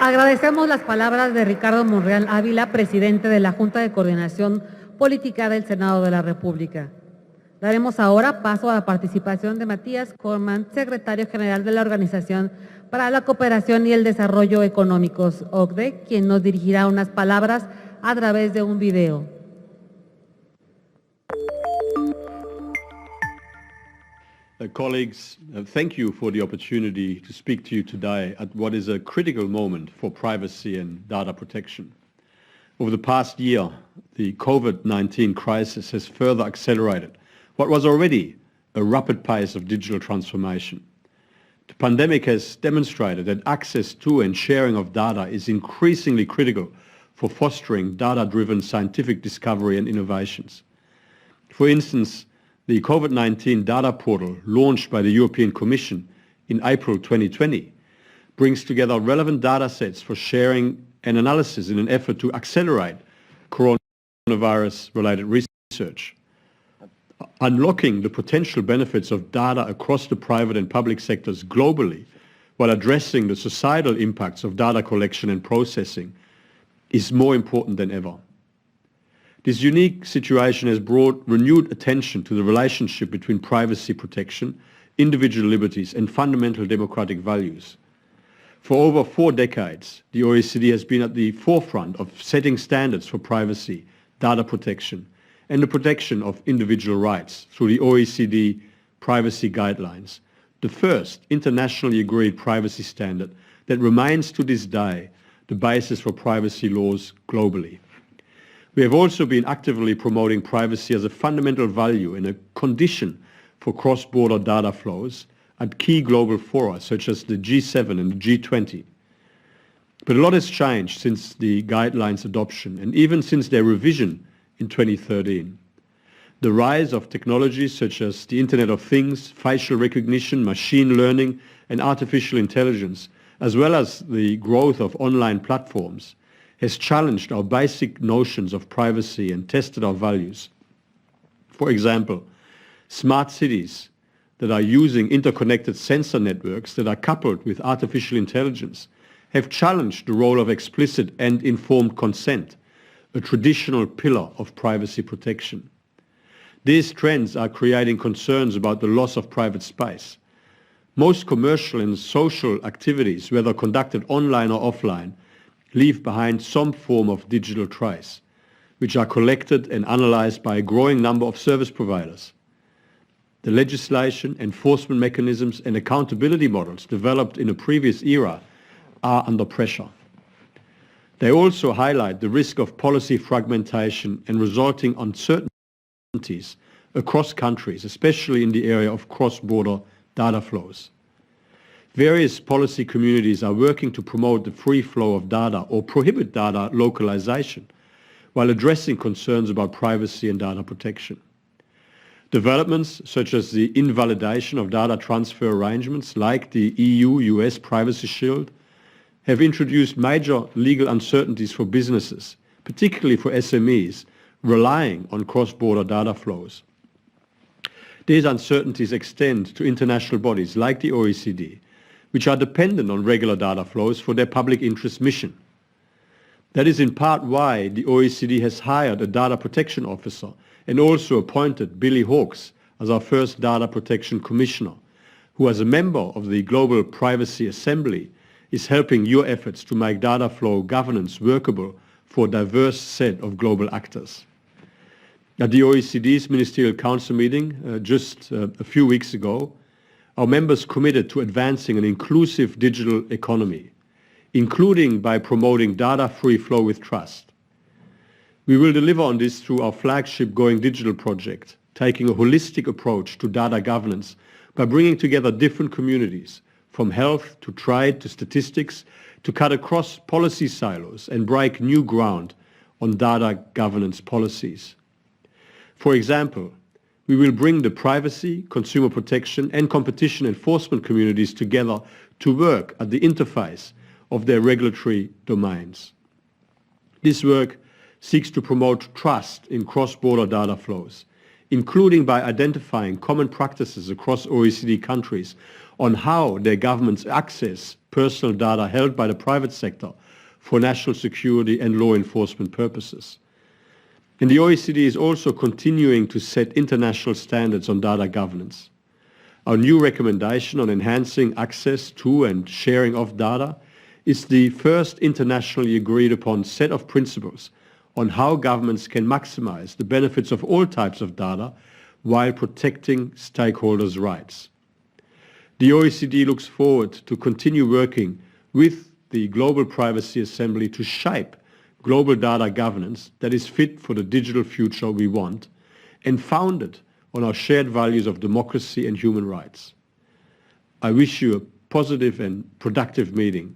Agradecemos las palabras de Ricardo Monreal Ávila, presidente de la Junta de Coordinación Política del Senado de la República. Daremos ahora paso a la participación de Matías Corman, secretario general de la Organización para la Cooperación y el Desarrollo Económicos, OCDE, quien nos dirigirá unas palabras a través de un video. Colleagues, thank you for the opportunity to speak to you today at what is a critical moment for privacy and data protection. Over the past year, the COVID-19 crisis has further accelerated what was already a rapid pace of digital transformation. The pandemic has demonstrated that access to and sharing of data is increasingly critical for fostering data-driven scientific discovery and innovations. For instance, the COVID-19 data portal launched by the European Commission in April 2020 brings together relevant data sets for sharing and analysis in an effort to accelerate coronavirus-related research. Unlocking the potential benefits of data across the private and public sectors globally while addressing the societal impacts of data collection and processing is more important than ever. This unique situation has brought renewed attention to the relationship between privacy protection, individual liberties and fundamental democratic values. For over 4 decades, the OECD has been at the forefront of setting standards for privacy, data protection and the protection of individual rights through the OECD Privacy Guidelines, the first internationally agreed privacy standard that remains to this day the basis for privacy laws globally. We have also been actively promoting privacy as a fundamental value and a condition for cross-border data flows at key global fora such as the G7 and the G20. But a lot has changed since the guidelines adoption and even since their revision in 2013. The rise of technologies such as the Internet of Things, facial recognition, machine learning and artificial intelligence, as well as the growth of online platforms, has challenged our basic notions of privacy and tested our values. For example, smart cities that are using interconnected sensor networks that are coupled with artificial intelligence have challenged the role of explicit and informed consent, a traditional pillar of privacy protection. These trends are creating concerns about the loss of private space. Most commercial and social activities, whether conducted online or offline, leave behind some form of digital trace, which are collected and analyzed by a growing number of service providers. The legislation, enforcement mechanisms and accountability models developed in a previous era are under pressure. They also highlight the risk of policy fragmentation and resulting uncertainties across countries, especially in the area of cross-border data flows. Various policy communities are working to promote the free flow of data or prohibit data localization while addressing concerns about privacy and data protection. Developments such as the invalidation of data transfer arrangements like the EU-US Privacy Shield have introduced major legal uncertainties for businesses, particularly for SMEs, relying on cross-border data flows. These uncertainties extend to international bodies like the OECD, which are dependent on regular data flows for their public interest mission. That is in part why the OECD has hired a data protection officer and also appointed Billy Hawkes as our first data protection commissioner, who as a member of the Global Privacy Assembly is helping your efforts to make data flow governance workable for a diverse set of global actors. At the OECD's Ministerial Council meeting just a few weeks ago, our members committed to advancing an inclusive digital economy, including by promoting data-free flow with trust. We will deliver on this through our flagship Going Digital project, taking a holistic approach to data governance by bringing together different communities, from health to trade to statistics, to cut across policy silos and break new ground on data governance policies. For example, we will bring the privacy, consumer protection and competition enforcement communities together to work at the interface of their regulatory domains. This work seeks to promote trust in cross-border data flows, including by identifying common practices across OECD countries on how their governments access personal data held by the private sector for national security and law enforcement purposes. And the OECD is also continuing to set international standards on data governance. Our new recommendation on enhancing access to and sharing of data is the first internationally agreed upon set of principles on how governments can maximize the benefits of all types of data while protecting stakeholders' rights. The OECD looks forward to continue working with the Global Privacy Assembly to shape global data governance that is fit for the digital future we want and founded on our shared values of democracy and human rights. I wish you a positive and productive meeting.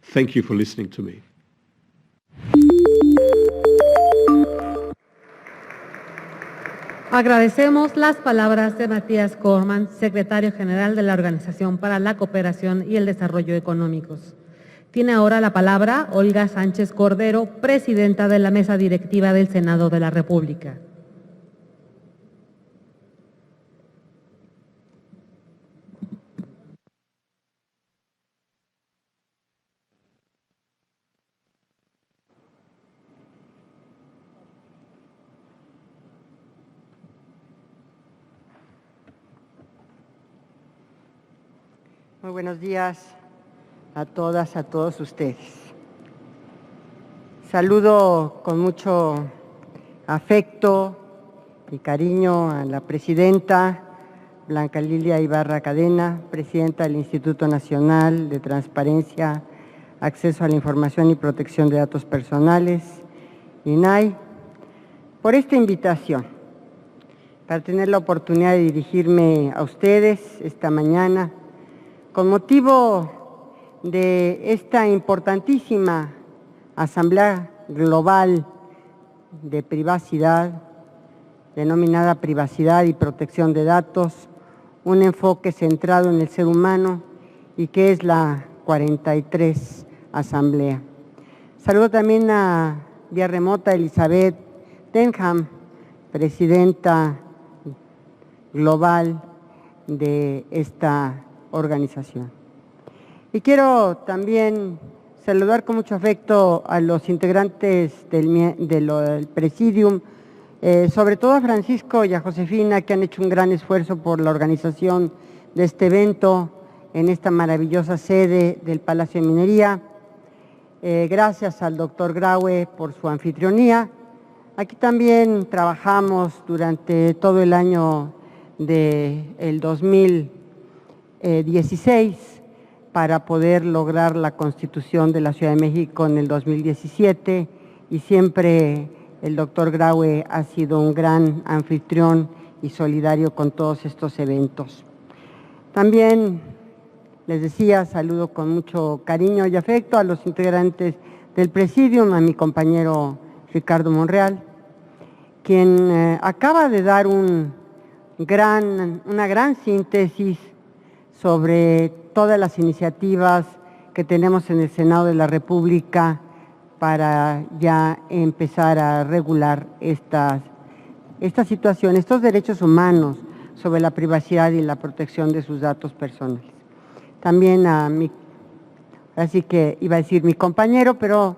Thank you for listening to me. Agradecemos las palabras de Matías Corman, secretario general de la Organización para la Cooperación y el Desarrollo Económicos. Tiene ahora la palabra Olga Sánchez Cordero, presidenta de la Mesa Directiva del Senado de la República. Muy buenos días a todas, a todos ustedes. Saludo con mucho afecto y cariño a la presidenta Blanca Lilia Ibarra Cadena, presidenta del Instituto Nacional de Transparencia, Acceso a la Información y Protección de Datos Personales, INAI, por esta invitación, para tener la oportunidad de dirigirme a ustedes esta mañana con motivo de esta importantísima Asamblea Global de Privacidad, denominada Privacidad y Protección de Datos, un enfoque centrado en el ser humano y que es la 43 Asamblea. Saludo también vía remota a Elizabeth Denham, presidenta global de esta organización. Y quiero también saludar con mucho afecto a los integrantes del Presidium, sobre todo a Francisco y a Josefina, que han hecho un gran esfuerzo por la organización de este evento en esta maravillosa sede del Palacio de Minería. Gracias al doctor Graue por su anfitrionía. Aquí también trabajamos durante todo el año del 2016 para poder lograr la Constitución de la Ciudad de México en el 2017 y siempre el doctor Graue ha sido un gran anfitrión y solidario con todos estos eventos. También les decía, saludo con mucho cariño y afecto a los integrantes del Presidium, a mi compañero Ricardo Monreal, quien acaba de dar una gran síntesis sobre todas las iniciativas que tenemos en el Senado de la República para ya empezar a regular esta situación, estos derechos humanos sobre la privacidad y la protección de sus datos personales. También así que iba a decir mi compañero, pero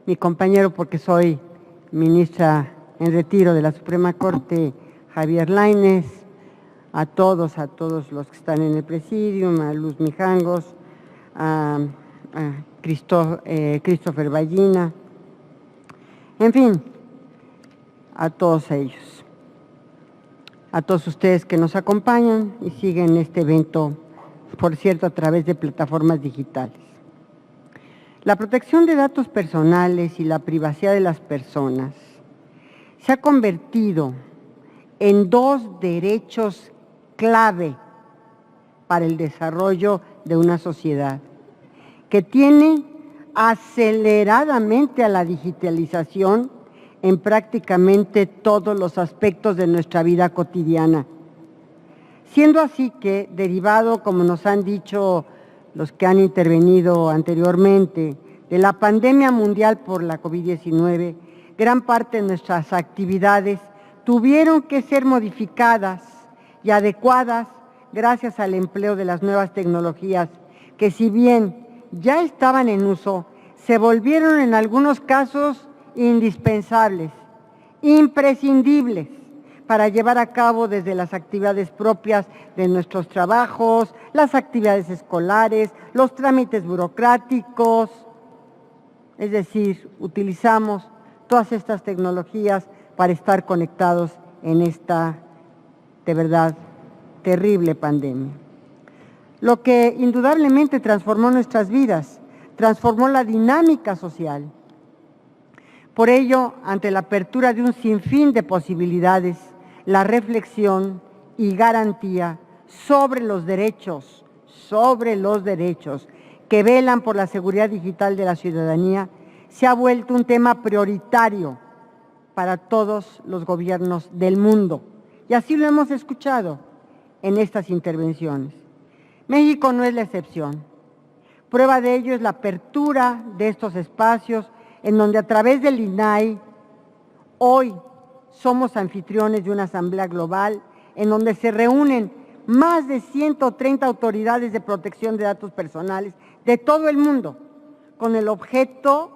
mi compañero porque soy ministra en retiro de la Suprema Corte, Javier Lainez, a todos los que están en el Presidium, a Luz Mijangos, a Christopher Ballina, en fin, a todos ellos, a todos ustedes que nos acompañan y siguen este evento, por cierto, a través de plataformas digitales. La protección de datos personales y la privacidad de las personas se ha convertido en dos derechos clave para el desarrollo de una sociedad que tiene aceleradamente a la digitalización en prácticamente todos los aspectos de nuestra vida cotidiana. Siendo así que, derivado, como nos han dicho los que han intervenido anteriormente, de la pandemia mundial por la COVID-19, gran parte de nuestras actividades tuvieron que ser modificadas y adecuadas gracias al empleo de las nuevas tecnologías, que si bien ya estaban en uso, se volvieron en algunos casos indispensables, imprescindibles, para llevar a cabo desde las actividades propias de nuestros trabajos, las actividades escolares, los trámites burocráticos. Es decir, utilizamos todas estas tecnologías para estar conectados en esta, de verdad, terrible pandemia. Lo que indudablemente transformó nuestras vidas, transformó la dinámica social. Por ello, ante la apertura de un sinfín de posibilidades, la reflexión y garantía sobre los derechos que velan por la seguridad digital de la ciudadanía, se ha vuelto un tema prioritario para todos los gobiernos del mundo. Y así lo hemos escuchado en estas intervenciones. México no es la excepción. Prueba de ello es la apertura de estos espacios en donde a través del INAI hoy somos anfitriones de una asamblea global en donde se reúnen más de 130 autoridades de protección de datos personales de todo el mundo, con el objeto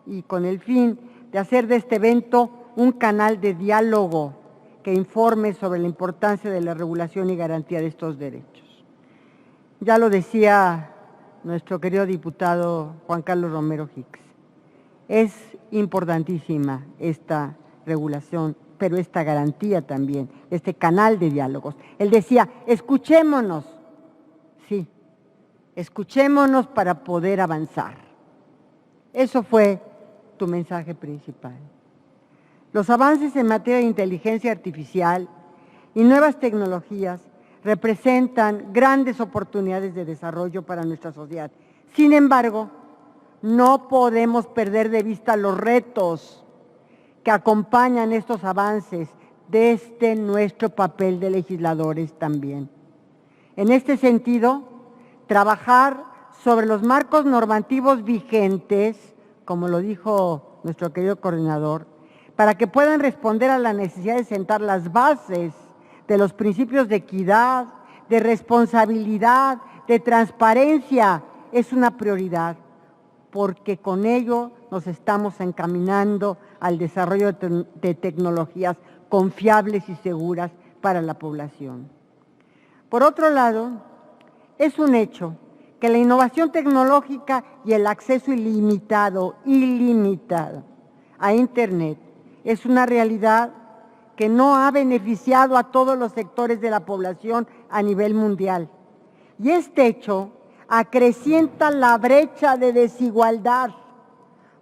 y con el fin de hacer de este evento un canal de diálogo que informe sobre la importancia de la regulación y garantía de estos derechos. Ya lo decía nuestro querido diputado Juan Carlos Romero Hicks, es importantísima esta regulación, pero esta garantía también, este canal de diálogos. Él decía, escuchémonos, sí, escuchémonos para poder avanzar. Eso fue tu mensaje principal. Los avances en materia de inteligencia artificial y nuevas tecnologías representan grandes oportunidades de desarrollo para nuestra sociedad. Sin embargo, no podemos perder de vista los retos que acompañan estos avances desde nuestro papel de legisladores también. En este sentido, trabajar sobre los marcos normativos vigentes, como lo dijo nuestro querido coordinador, para que puedan responder a la necesidad de sentar las bases de los principios de equidad, de responsabilidad, de transparencia, es una prioridad, porque con ello nos estamos encaminando al desarrollo de tecnologías confiables y seguras para la población. Por otro lado, es un hecho que la innovación tecnológica y el acceso ilimitado a Internet es una realidad que no ha beneficiado a todos los sectores de la población a nivel mundial. Y este hecho acrecienta la brecha de desigualdad,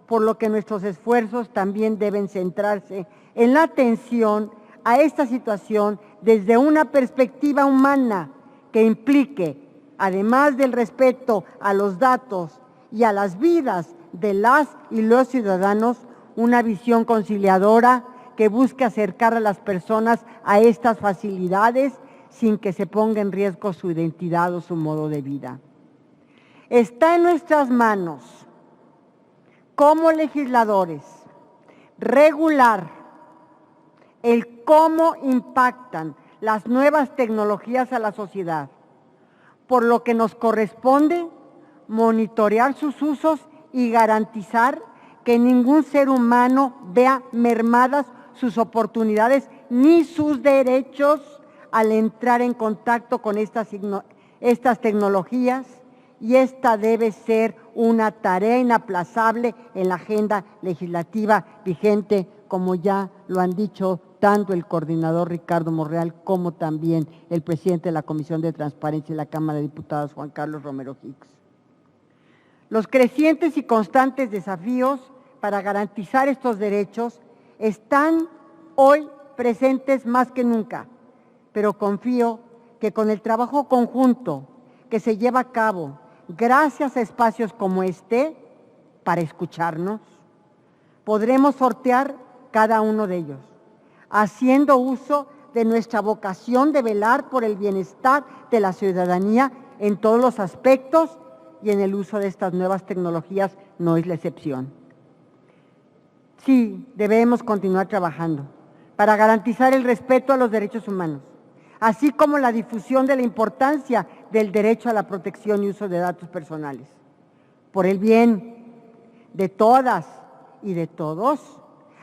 por lo que nuestros esfuerzos también deben centrarse en la atención a esta situación desde una perspectiva humana que implique, además del respeto a los datos y a las vidas de las y los ciudadanos, una visión conciliadora que busque acercar a las personas a estas facilidades sin que se ponga en riesgo su identidad o su modo de vida. Está en nuestras manos, como legisladores, regular el cómo impactan las nuevas tecnologías a la sociedad, por lo que nos corresponde monitorear sus usos y garantizar que ningún ser humano vea mermadas sus oportunidades ni sus derechos al entrar en contacto con estas tecnologías, y esta debe ser una tarea inaplazable en la agenda legislativa vigente, como ya lo han dicho tanto el coordinador Ricardo Monreal como también el presidente de la Comisión de Transparencia de la Cámara de Diputados, Juan Carlos Romero Hicks. Los crecientes y constantes desafíos para garantizar estos derechos están hoy presentes más que nunca, pero confío que con el trabajo conjunto que se lleva a cabo gracias a espacios como este, para escucharnos, podremos sortear cada uno de ellos, haciendo uso de nuestra vocación de velar por el bienestar de la ciudadanía en todos los aspectos, y en el uso de estas nuevas tecnologías no es la excepción. Sí, debemos continuar trabajando para garantizar el respeto a los derechos humanos, así como la difusión de la importancia del derecho a la protección y uso de datos personales. Por el bien de todas y de todos,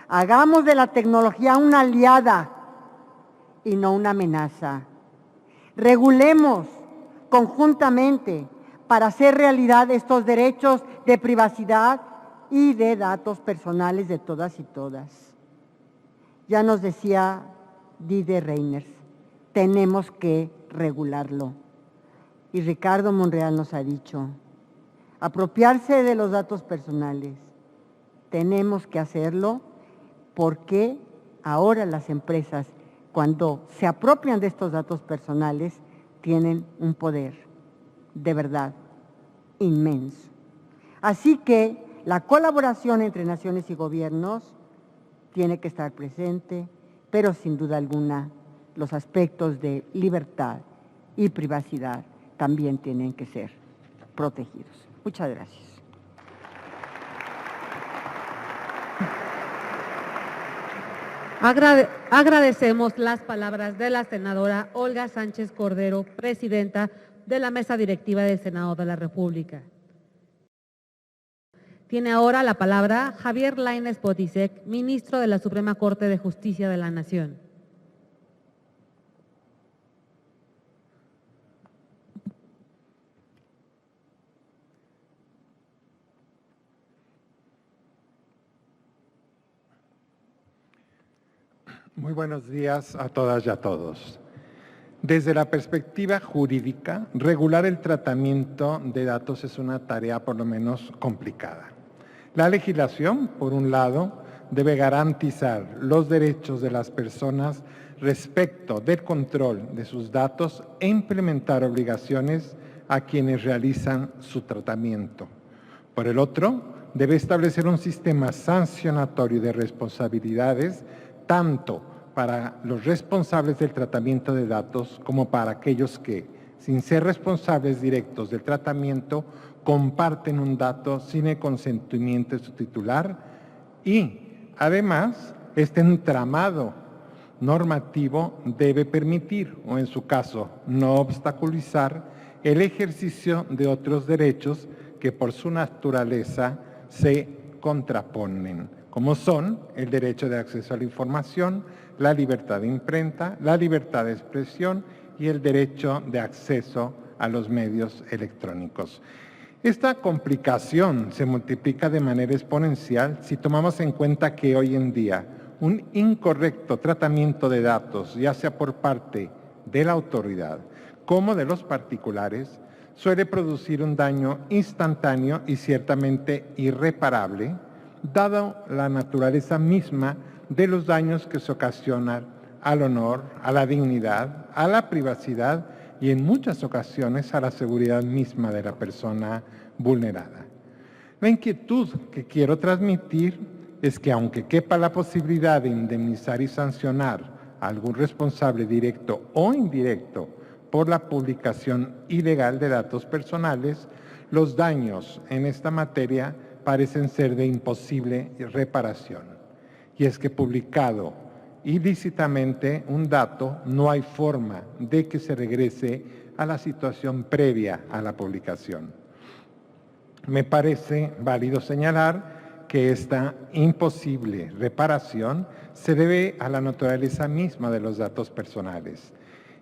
hagamos de la tecnología una aliada y no una amenaza. Regulemos conjuntamente para hacer realidad estos derechos de privacidad y de datos personales de todas y todas. Ya nos decía Didier Reynders, tenemos que regularlo. Y Ricardo Monreal nos ha dicho, apropiarse de los datos personales, tenemos que hacerlo porque ahora las empresas, cuando se apropian de estos datos personales, tienen un poder de verdad inmenso. Así que la colaboración entre naciones y gobiernos tiene que estar presente, pero sin duda alguna los aspectos de libertad y privacidad también tienen que ser protegidos. Muchas gracias. Agradecemos las palabras de la senadora Olga Sánchez Cordero, presidenta de la Mesa Directiva del Senado de la República. Tiene ahora la palabra Javier Lainez Potisek, ministro de la Suprema Corte de Justicia de la Nación. Muy buenos días a todas y a todos. Desde la perspectiva jurídica, regular el tratamiento de datos es una tarea por lo menos complicada. La legislación, por un lado, debe garantizar los derechos de las personas respecto del control de sus datos e implementar obligaciones a quienes realizan su tratamiento. Por el otro, debe establecer un sistema sancionatorio de responsabilidades tanto para los responsables del tratamiento de datos como para aquellos que, sin ser responsables directos del tratamiento, comparten un dato sin el consentimiento de su titular y, además, este entramado normativo debe permitir, o en su caso, no obstaculizar, el ejercicio de otros derechos que por su naturaleza se contraponen, como son el derecho de acceso a la información, la libertad de imprenta, la libertad de expresión y el derecho de acceso a los medios electrónicos. Esta complicación se multiplica de manera exponencial si tomamos en cuenta que hoy en día un incorrecto tratamiento de datos, ya sea por parte de la autoridad como de los particulares, suele producir un daño instantáneo y ciertamente irreparable, dado la naturaleza misma de los daños que se ocasionan al honor, a la dignidad, a la privacidad y en muchas ocasiones a la seguridad misma de la persona vulnerada. La inquietud que quiero transmitir es que aunque quepa la posibilidad de indemnizar y sancionar a algún responsable directo o indirecto por la publicación ilegal de datos personales, los daños en esta materia parecen ser de imposible reparación. Y es que publicado ilícitamente un dato, no hay forma de que se regrese a la situación previa a la publicación. Me parece válido señalar que esta imposible reparación se debe a la naturaleza misma de los datos personales.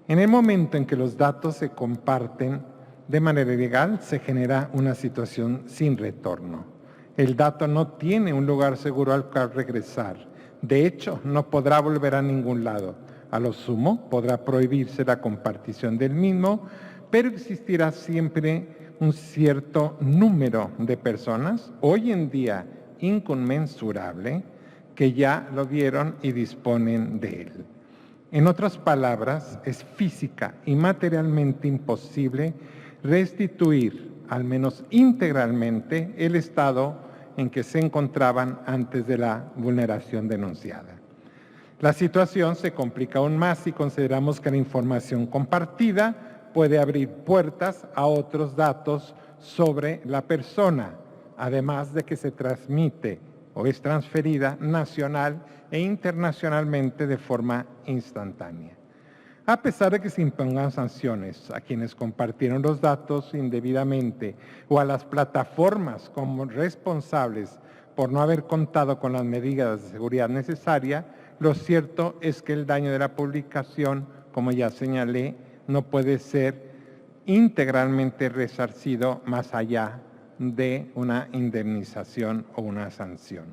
En el momento en que los datos se comparten de manera ilegal, se genera una situación sin retorno. El dato no tiene un lugar seguro al cual regresar. De hecho, no podrá volver a ningún lado. A lo sumo, podrá prohibirse la compartición del mismo, pero existirá siempre un cierto número de personas, hoy en día inconmensurable, que ya lo vieron y disponen de él. En otras palabras, es física y materialmente imposible restituir, al menos integralmente, el estado en que se encontraban antes de la vulneración denunciada. La situación se complica aún más si consideramos que la información compartida puede abrir puertas a otros datos sobre la persona, además de que se transmite o es transferida nacional e internacionalmente de forma instantánea. A pesar de que se impongan sanciones a quienes compartieron los datos indebidamente o a las plataformas como responsables por no haber contado con las medidas de seguridad necesarias, lo cierto es que el daño de la publicación, como ya señalé, no puede ser integralmente resarcido más allá de una indemnización o una sanción.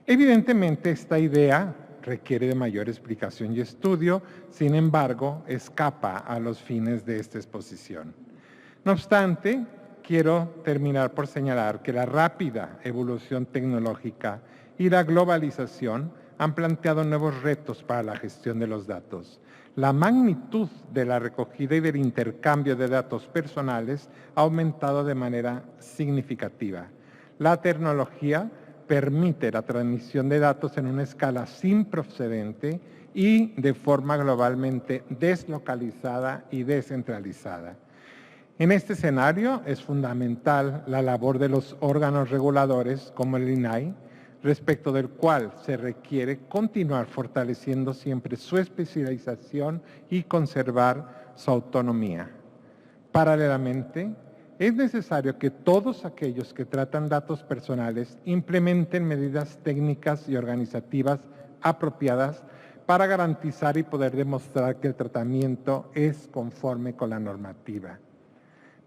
Evidentemente, esta idea requiere de mayor explicación y estudio, sin embargo, escapa a los fines de esta exposición. No obstante, quiero terminar por señalar que la rápida evolución tecnológica y la globalización han planteado nuevos retos para la gestión de los datos. La magnitud de la recogida y del intercambio de datos personales ha aumentado de manera significativa. La tecnología permite la transmisión de datos en una escala sin precedente y de forma globalmente deslocalizada y descentralizada. En este escenario es fundamental la labor de los órganos reguladores como el INAI, respecto del cual se requiere continuar fortaleciendo siempre su especialización y conservar su autonomía. Paralelamente, es necesario que todos aquellos que tratan datos personales implementen medidas técnicas y organizativas apropiadas para garantizar y poder demostrar que el tratamiento es conforme con la normativa.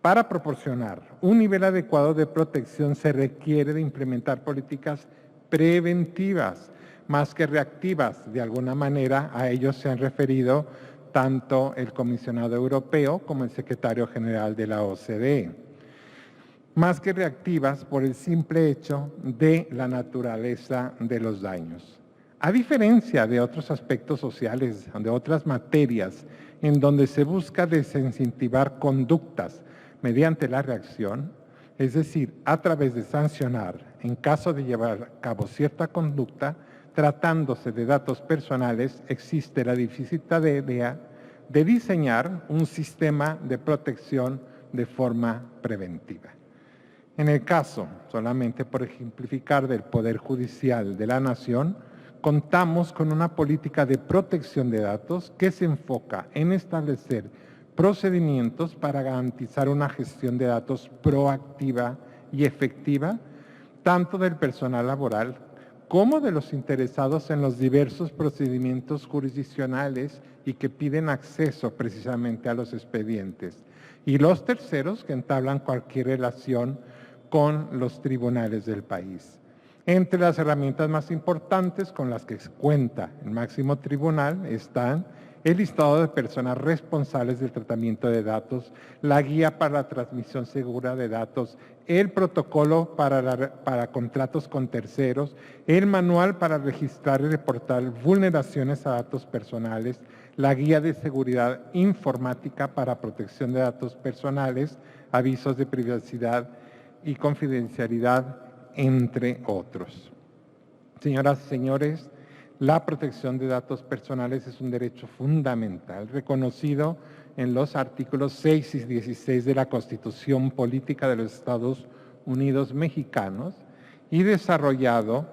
Para proporcionar un nivel adecuado de protección se requiere de implementar políticas preventivas, más que reactivas. De alguna manera a ello se han referido tanto el comisionado europeo como el secretario general de la OCDE. Más que reactivas por el simple hecho de la naturaleza de los daños. A diferencia de otros aspectos sociales, de otras materias, en donde se busca desincentivar conductas mediante la reacción, es decir, a través de sancionar en caso de llevar a cabo cierta conducta, tratándose de datos personales, existe la difícil tarea de diseñar un sistema de protección de forma preventiva. En el caso, solamente por ejemplificar, del Poder Judicial de la Nación, contamos con una política de protección de datos que se enfoca en establecer procedimientos para garantizar una gestión de datos proactiva y efectiva, tanto del personal laboral como de los interesados en los diversos procedimientos jurisdiccionales y que piden acceso precisamente a los expedientes, y los terceros que entablan cualquier relación con los tribunales del país. Entre las herramientas más importantes con las que cuenta el máximo tribunal están el listado de personas responsables del tratamiento de datos, la guía para la transmisión segura de datos, el protocolo para contratos con terceros, el manual para registrar y reportar vulneraciones a datos personales, la guía de seguridad informática para protección de datos personales, avisos de privacidad y confidencialidad, entre otros. Señoras y señores, la protección de datos personales es un derecho fundamental reconocido en los artículos 6 y 16 de la Constitución Política de los Estados Unidos Mexicanos y desarrollado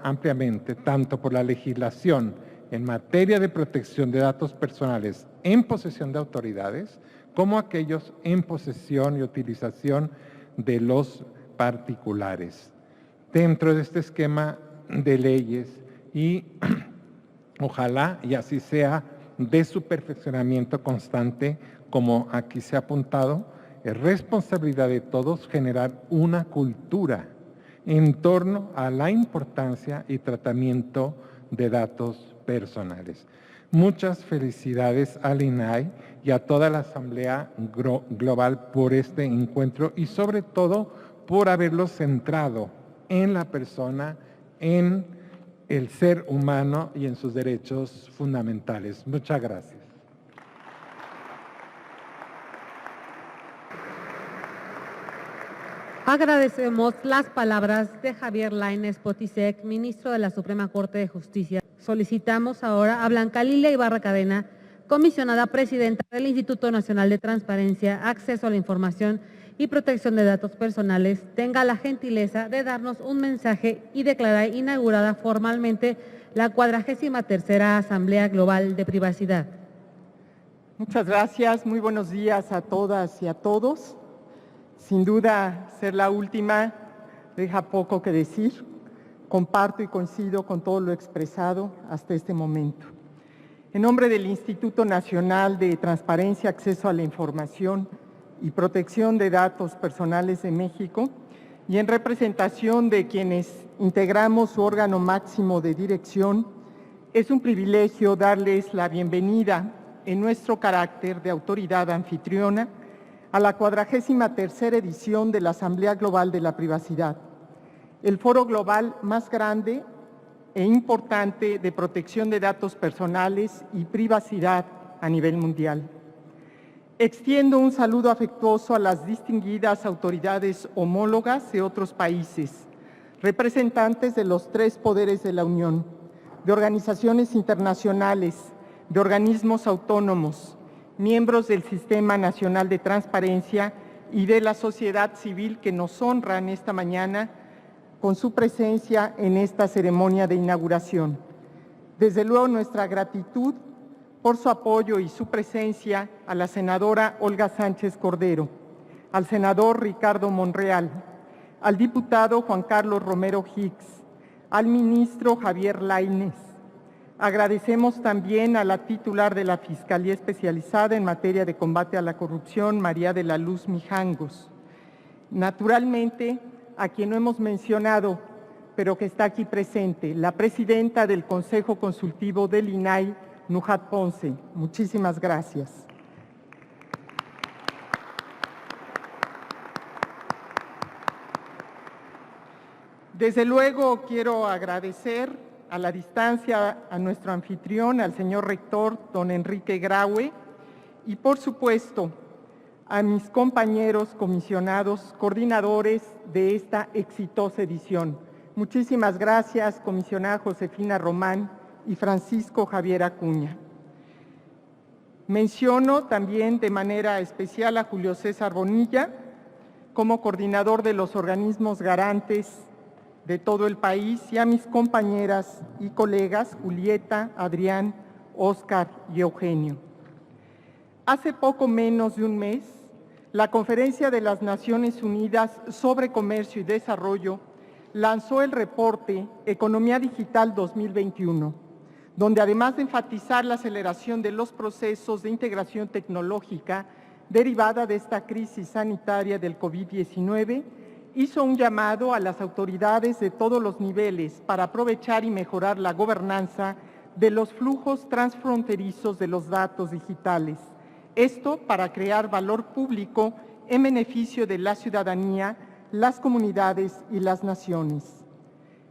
ampliamente tanto por la legislación en materia de protección de datos personales en posesión de autoridades como aquellos en posesión y utilización de los particulares. Dentro de este esquema de leyes y ojalá y así sea de su perfeccionamiento constante, como aquí se ha apuntado, es responsabilidad de todos generar una cultura en torno a la importancia y tratamiento de datos personales. Muchas felicidades al INAI y a toda la Asamblea Global por este encuentro y sobre todo por haberlo centrado en la persona, en el ser humano y en sus derechos fundamentales. Muchas gracias. Agradecemos las palabras de Javier Lainez Potisek, ministro de la Suprema Corte de Justicia. Solicitamos ahora a Blanca Lilia Ibarra Cadena, comisionada presidenta del Instituto Nacional de Transparencia, Acceso a la Información y Protección de Datos Personales, tenga la gentileza de darnos un mensaje y declarar inaugurada formalmente la 43ª Asamblea Global de Privacidad. Muchas gracias, muy buenos días a todas y a todos. Sin duda, ser la última deja poco que decir. Comparto y coincido con todo lo expresado hasta este momento. En nombre del Instituto Nacional de Transparencia, Acceso a la Información y Protección de Datos Personales de México, y en representación de quienes integramos su órgano máximo de dirección, es un privilegio darles la bienvenida en nuestro carácter de autoridad anfitriona a la 43ª edición de la Asamblea Global de la Privacidad, el foro global más grande e importante de protección de datos personales y privacidad a nivel mundial. Extiendo un saludo afectuoso a las distinguidas autoridades homólogas de otros países, representantes de los 3 poderes de la Unión, de organizaciones internacionales, de organismos autónomos, miembros del Sistema Nacional de Transparencia y de la sociedad civil que nos honran esta mañana con su presencia en esta ceremonia de inauguración. Desde luego, nuestra gratitud por su apoyo y su presencia a la senadora Olga Sánchez Cordero, al senador Ricardo Monreal, al diputado Juan Carlos Romero Hicks, al ministro Javier Lainez. Agradecemos también a la titular de la Fiscalía Especializada en materia de combate a la corrupción, María de la Luz Mijangos. Naturalmente, a quien no hemos mencionado, pero que está aquí presente, la presidenta del Consejo Consultivo del INAI, Nujat Ponce. Muchísimas gracias. Desde luego quiero agradecer a la distancia a nuestro anfitrión, al señor rector, don Enrique Graue, y por supuesto a mis compañeros comisionados, coordinadores de esta exitosa edición. Muchísimas gracias, comisionada Josefina Román y Francisco Javier Acuña. Menciono también de manera especial a Julio César Bonilla como coordinador de los organismos garantes de todo el país y a mis compañeras y colegas Julieta, Adrián, Óscar y Eugenio. Hace poco menos de un mes, la Conferencia de las Naciones Unidas sobre Comercio y Desarrollo lanzó el reporte Economía Digital 2021, donde además de enfatizar la aceleración de los procesos de integración tecnológica derivada de esta crisis sanitaria del COVID-19, hizo un llamado a las autoridades de todos los niveles para aprovechar y mejorar la gobernanza de los flujos transfronterizos de los datos digitales. Esto para crear valor público en beneficio de la ciudadanía, las comunidades y las naciones.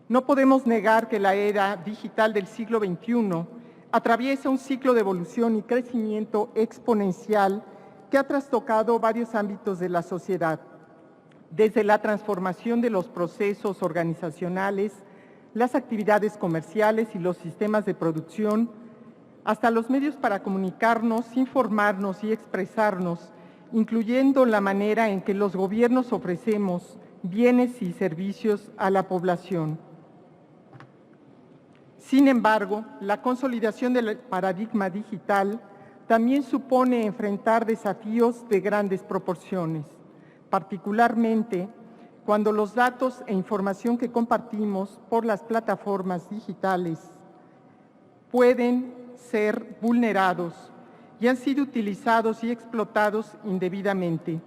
No podemos negar que la era digital del siglo XXI atraviesa un ciclo de evolución y crecimiento exponencial que ha trastocado varios ámbitos de la sociedad, desde la transformación de los procesos organizacionales, las actividades comerciales y los sistemas de producción, hasta los medios para comunicarnos, informarnos y expresarnos, incluyendo la manera en que los gobiernos ofrecemos bienes y servicios a la población. Sin embargo, la consolidación del paradigma digital también supone enfrentar desafíos de grandes proporciones, particularmente cuando los datos e información que compartimos por las plataformas digitales pueden ser vulnerados y han sido utilizados y explotados indebidamente.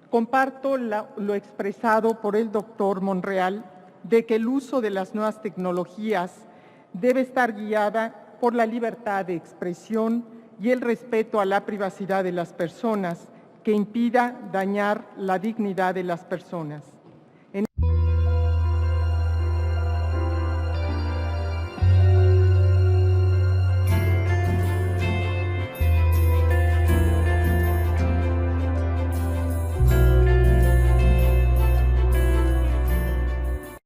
Comparto lo expresado por el doctor Monreal de que el uso de las nuevas tecnologías debe estar guiada por la libertad de expresión y el respeto a la privacidad de las personas, que impida dañar la dignidad de las personas.